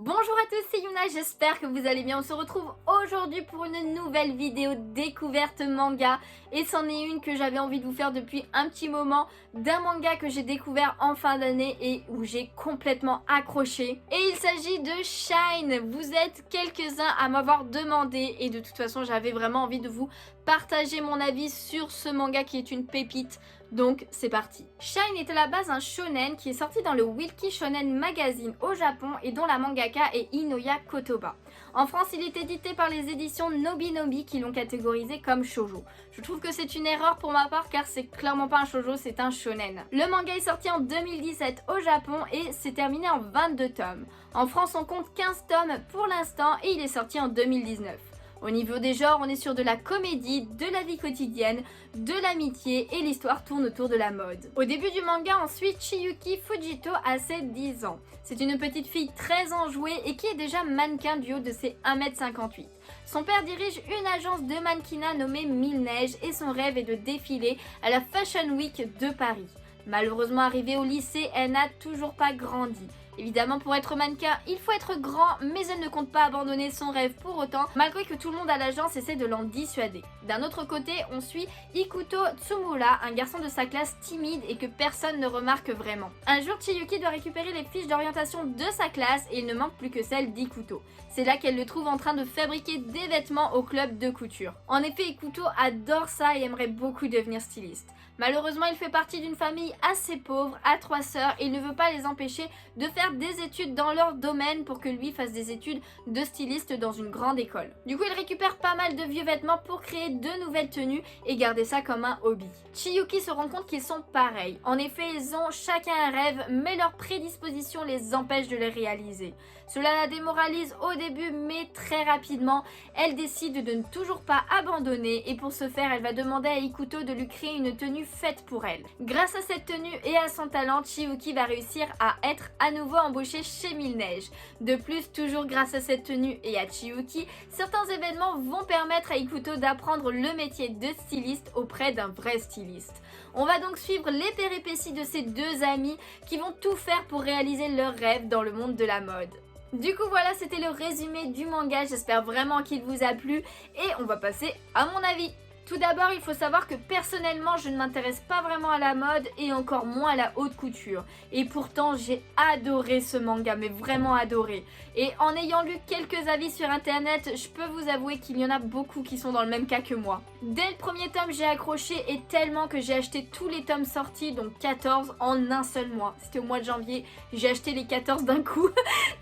Bonjour à tous, c'est Yuna, j'espère que vous allez bien. On se retrouve aujourd'hui pour une nouvelle vidéo découverte manga. Et c'en est une que j'avais envie de vous faire depuis un petit moment, d'un manga que j'ai découvert en fin d'année et où j'ai complètement accroché. Et il s'agit de Shine. Vous êtes quelques-uns à m'avoir demandé et de toute façon j'avais vraiment envie de vous partager mon avis sur ce manga qui est une pépite. Donc c'est parti. Shine est à la base un shonen qui est sorti dans le Wilkie Shonen Magazine au Japon et dont la mangaka est Inoya Kotoba. En France, il est édité par les éditions Nobinobi qui l'ont catégorisé comme shoujo. Je trouve que c'est une erreur pour ma part car c'est clairement pas un shoujo, c'est un shonen. Le manga est sorti en 2017 au Japon et s'est terminé en 22 tomes. En France, on compte 15 tomes pour l'instant et il est sorti en 2019. Au niveau des genres, on est sur de la comédie, de la vie quotidienne, de l'amitié et l'histoire tourne autour de la mode. Au début du manga, on suit Chiyuki Fujito à ses 10 ans. C'est une petite fille très enjouée et qui est déjà mannequin du haut de ses 1m58. Son père dirige une agence de mannequinat nommée Mille Neiges et son rêve est de défiler à la Fashion Week de Paris. Malheureusement arrivée au lycée, elle n'a toujours pas grandi. Évidemment, pour être mannequin, il faut être grand, mais elle ne compte pas abandonner son rêve pour autant, malgré que tout le monde à l'agence essaie de l'en dissuader. D'un autre côté, on suit Ikuto Tsumura, un garçon de sa classe timide et que personne ne remarque vraiment. Un jour, Chiyuki doit récupérer les fiches d'orientation de sa classe et il ne manque plus que celle d'Ikuto. C'est là qu'elle le trouve en train de fabriquer des vêtements au club de couture. En effet, Ikuto adore ça et aimerait beaucoup devenir styliste. Malheureusement, il fait partie d'une famille assez pauvre, à 3 sœurs, et il ne veut pas les empêcher de faire des études dans leur domaine pour que lui fasse des études de styliste dans une grande école. Du coup, il récupère pas mal de vieux vêtements pour créer de nouvelles tenues et garder ça comme un hobby. Chiyuki se rend compte qu'ils sont pareils. En effet, ils ont chacun un rêve, mais leurs prédispositions les empêchent de les réaliser. Cela la démoralise au début, mais très rapidement, elle décide de ne toujours pas abandonner et pour ce faire, elle va demander à Ikuto de lui créer une tenue faite pour elle. Grâce à cette tenue et à son talent, Chiyuki va réussir à être à nouveau embauchée chez Mille Neiges. De plus, toujours grâce à cette tenue et à Chiyuki, certains événements vont permettre à Ikuto d'apprendre le métier de styliste auprès d'un vrai styliste. On va donc suivre les péripéties de ces deux amis qui vont tout faire pour réaliser leurs rêves dans le monde de la mode. Du coup voilà, c'était le résumé du manga, j'espère vraiment qu'il vous a plu et on va passer à mon avis. Tout d'abord, il faut savoir que personnellement, je ne m'intéresse pas vraiment à la mode et encore moins à la haute couture. Et pourtant, j'ai adoré ce manga, mais vraiment adoré. Et en ayant lu quelques avis sur internet, je peux vous avouer qu'il y en a beaucoup qui sont dans le même cas que moi. Dès le premier tome, j'ai accroché et tellement que j'ai acheté tous les tomes sortis, donc 14 en un seul mois. C'était au mois de janvier, j'ai acheté les 14 d'un coup,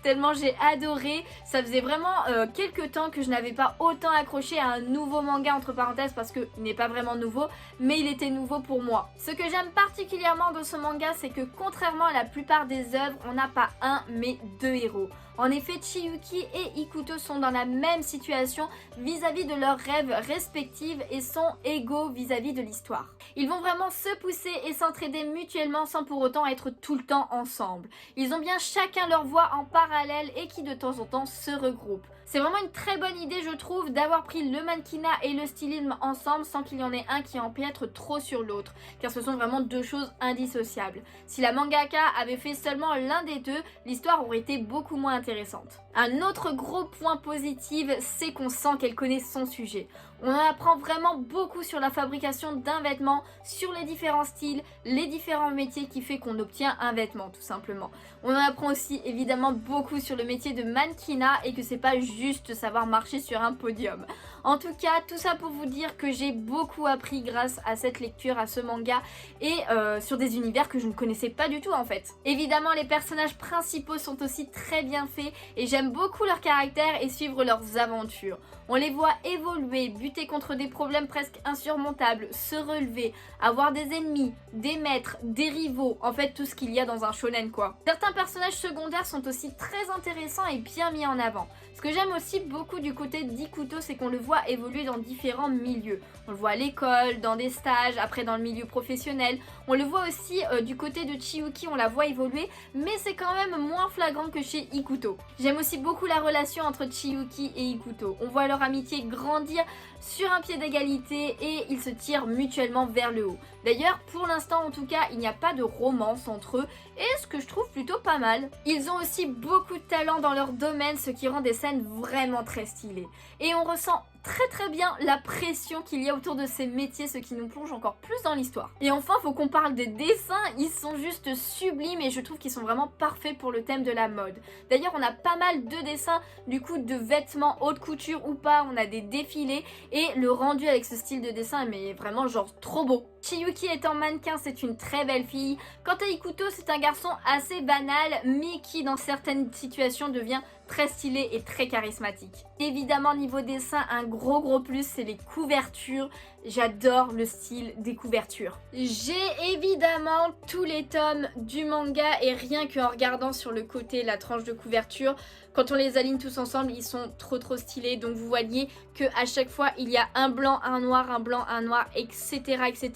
tellement j'ai adoré. Ça faisait vraiment quelques temps que je n'avais pas autant accroché à un nouveau manga, entre parenthèses, parce qu'il n'est pas vraiment nouveau, mais il était nouveau pour moi. Ce que j'aime particulièrement dans ce manga, c'est que contrairement à la plupart des œuvres, on n'a pas un, mais deux héros. En effet, Chiyuki et Ikuto sont dans la même situation vis-à-vis de leurs rêves respectifs et sont égaux vis-à-vis de l'histoire. Ils vont vraiment se pousser et s'entraider mutuellement sans pour autant être tout le temps ensemble. Ils ont bien chacun leur voie en parallèle et qui de temps en temps se regroupent. C'est vraiment une très bonne idée, je trouve, d'avoir pris le mannequinat et le stylisme ensemble sans qu'il y en ait un qui empiètre trop sur l'autre, car ce sont vraiment deux choses indissociables. Si la mangaka avait fait seulement l'un des deux, l'histoire aurait été beaucoup moins intéressante. Un autre gros point positif, c'est qu'on sent qu'elle connaît son sujet. On en apprend vraiment beaucoup sur la fabrication d'un vêtement, sur les différents styles, les différents métiers qui fait qu'on obtient un vêtement tout simplement. On en apprend aussi évidemment beaucoup sur le métier de mannequinat et que c'est pas juste savoir marcher sur un podium. En tout cas, tout ça pour vous dire que j'ai beaucoup appris grâce à cette lecture, à ce manga et sur des univers que je ne connaissais pas du tout en fait. Évidemment, les personnages principaux sont aussi très bien faits et j'aime beaucoup leur caractère et suivre leurs aventures. On les voit évoluer, buter contre des problèmes presque insurmontables, se relever, avoir des ennemis, des maîtres, des rivaux, en fait tout ce qu'il y a dans un shonen quoi. Certains personnages secondaires sont aussi très intéressants et bien mis en avant. Ce que j'aime aussi beaucoup du côté d'Ikuto, c'est qu'on le voit évoluer dans différents milieux. On le voit à l'école, dans des stages, après dans le milieu professionnel. On le voit aussi du côté de Chiyuki, on la voit évoluer, mais c'est quand même moins flagrant que chez Ikuto. J'aime aussi beaucoup la relation entre Chiyuki et Ikuto. On voit leur amitié grandir sur un pied d'égalité et ils se tirent mutuellement vers le haut. D'ailleurs, pour l'instant en tout cas, il n'y a pas de romance entre eux et ce que je trouve plutôt pas mal. Ils ont aussi beaucoup de talent dans leur domaine, ce qui rend des scènes vraiment très stylées. Et on ressent très bien la pression qu'il y a autour de ces métiers, ce qui nous plonge encore plus dans l'histoire. Et enfin, faut qu'on parle des dessins, ils sont juste sublimes et je trouve qu'ils sont vraiment parfaits pour le thème de la mode. D'ailleurs, on a pas mal de dessins, du coup, de vêtements haute couture ou pas, on a des défilés et le rendu avec ce style de dessin, mais vraiment genre trop beau. Chiyuki étant mannequin, c'est une très belle fille. Quant à Ikuto, c'est un garçon assez banal, mais qui dans certaines situations devient très stylé et très charismatique. Évidemment, niveau dessin, un gros plus, c'est les couvertures. J'adore le style des couvertures. J'ai évidemment tous les tomes du manga et rien qu'en regardant sur le côté la tranche de couverture, quand on les aligne tous ensemble, ils sont trop stylés. Donc vous voyez que à chaque fois, il y a un blanc, un noir, un blanc, un noir, etc.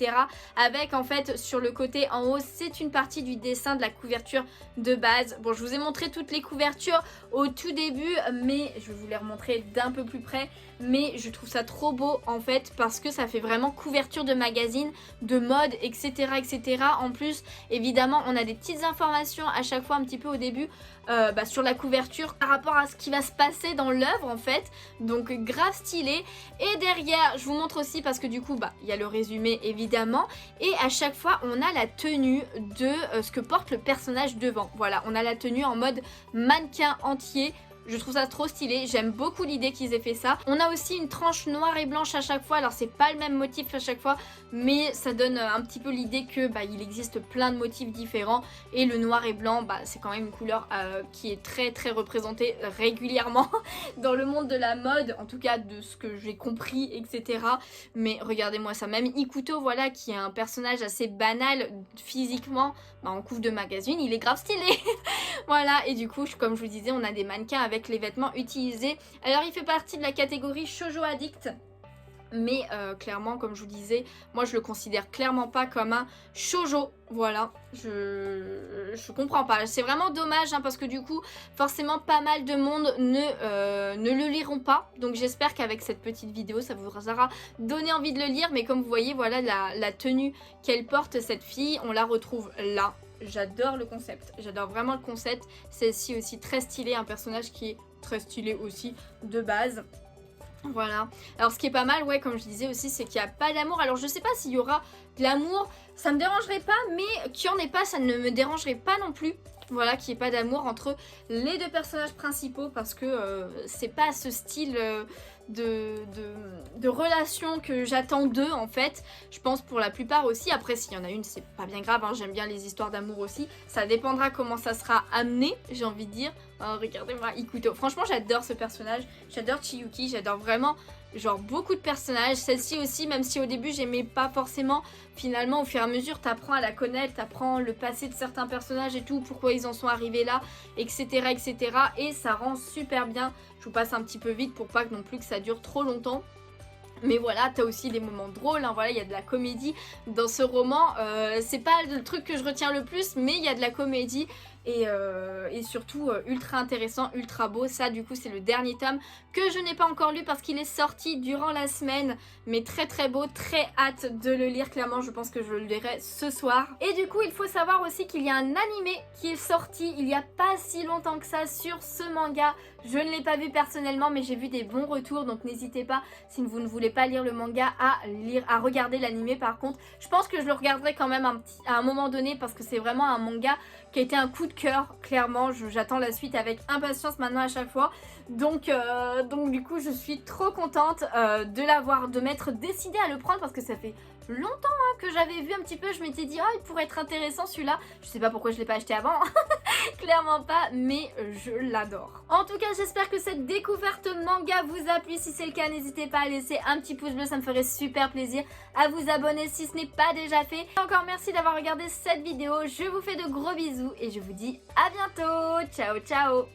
Avec en fait sur le côté en haut, c'est une partie du dessin de la couverture de base. Bon, je vous ai montré toutes les couvertures au tout début, mais je vais vous les remontrer d'un peu plus près. Mais je trouve ça trop beau en fait parce que ça fait vraiment couverture de magazine, de mode, etc. En plus, évidemment, on a des petites informations à chaque fois un petit peu au début sur la couverture par rapport à ce qui va se passer dans l'œuvre en fait. Donc grave stylé. Et derrière, je vous montre aussi parce que du coup, il y a le résumé évidemment. Et à chaque fois, on a la tenue de ce que porte le personnage devant. Voilà, on a la tenue en mode mannequin entier. Je trouve ça trop stylé, j'aime beaucoup l'idée qu'ils aient fait ça. On a aussi une tranche noire et blanche à chaque fois, alors c'est pas le même motif à chaque fois, mais ça donne un petit peu l'idée que il existe plein de motifs différents et le noir et blanc, c'est quand même une couleur qui est très représentée régulièrement dans le monde de la mode, en tout cas de ce que j'ai compris, etc. Mais regardez-moi ça, même Ikuto, voilà, qui est un personnage assez banal physiquement, en couve de magazine, il est grave stylé. Voilà, et du coup, comme je vous disais, on a des mannequins avec les vêtements utilisés. Alors, il fait partie de la catégorie Shoujo Addict. Mais clairement, comme je vous disais, moi je le considère clairement pas comme un shoujo. Voilà, je comprends pas. C'est vraiment dommage parce que du coup, forcément pas mal de monde ne le liront pas. Donc j'espère qu'avec cette petite vidéo, ça vous aura donné envie de le lire. Mais comme vous voyez, voilà la tenue qu'elle porte, cette fille, on la retrouve là. J'adore le concept, j'adore vraiment le concept. Celle-ci aussi très stylée, un personnage qui est très stylé aussi de base. Voilà, alors ce qui est pas mal, ouais, comme je disais aussi, c'est qu'il n'y a pas d'amour. Alors je sais pas s'il y aura de l'amour, ça me dérangerait pas, mais qu'il n'y en ait pas, ça ne me dérangerait pas non plus. Voilà, qu'il n'y ait pas d'amour entre les deux personnages principaux parce que c'est pas ce style de relation que j'attends d'eux en fait. Je pense pour la plupart aussi. Après, s'il y en a une, c'est pas bien grave, j'aime bien les histoires d'amour aussi. Ça dépendra comment ça sera amené, j'ai envie de dire. Oh, regardez-moi Ikuto. Franchement, j'adore ce personnage. J'adore Chiyuki. J'adore vraiment genre beaucoup de personnages. Celle-ci aussi, même si au début j'aimais pas forcément, finalement au fur et à mesure t'apprends à la connaître, t'apprends le passé de certains personnages et tout, pourquoi ils en sont arrivés là, etc. Et ça rend super bien. Je vous passe un petit peu vite pour pas non plus que ça dure trop longtemps. Mais voilà, t'as aussi des moments drôles, voilà, il y a de la comédie dans ce roman. C'est pas le truc que je retiens le plus, mais il y a de la comédie. Et surtout ultra intéressant, ultra beau. Ça du coup c'est le dernier tome que je n'ai pas encore lu parce qu'il est sorti durant la semaine, mais très beau, très hâte de le lire. Clairement je pense que je le lirai ce soir. Et du coup il faut savoir aussi qu'il y a un animé qui est sorti il n'y a pas si longtemps que ça sur ce manga. Je ne l'ai pas vu personnellement, mais j'ai vu des bons retours, donc n'hésitez pas, si vous ne voulez pas lire le manga, à regarder l'animé. Par contre je pense que je le regarderai quand même à un moment donné parce que c'est vraiment un manga qui a été un coup de cœur, clairement. J'attends la suite avec impatience maintenant à chaque fois. Donc du coup je suis trop contente de m'être décidée à le prendre parce que ça fait longtemps que j'avais vu un petit peu, je m'étais dit oh il pourrait être intéressant celui-là. Je sais pas pourquoi je l'ai pas acheté avant, clairement pas, mais je l'adore. En tout cas j'espère que cette découverte manga vous a plu. Si c'est le cas, n'hésitez pas à laisser un petit pouce bleu, ça me ferait super plaisir, à vous abonner si ce n'est pas déjà fait. Encore merci d'avoir regardé cette vidéo, je vous fais de gros bisous et je vous dis à bientôt. Ciao ciao.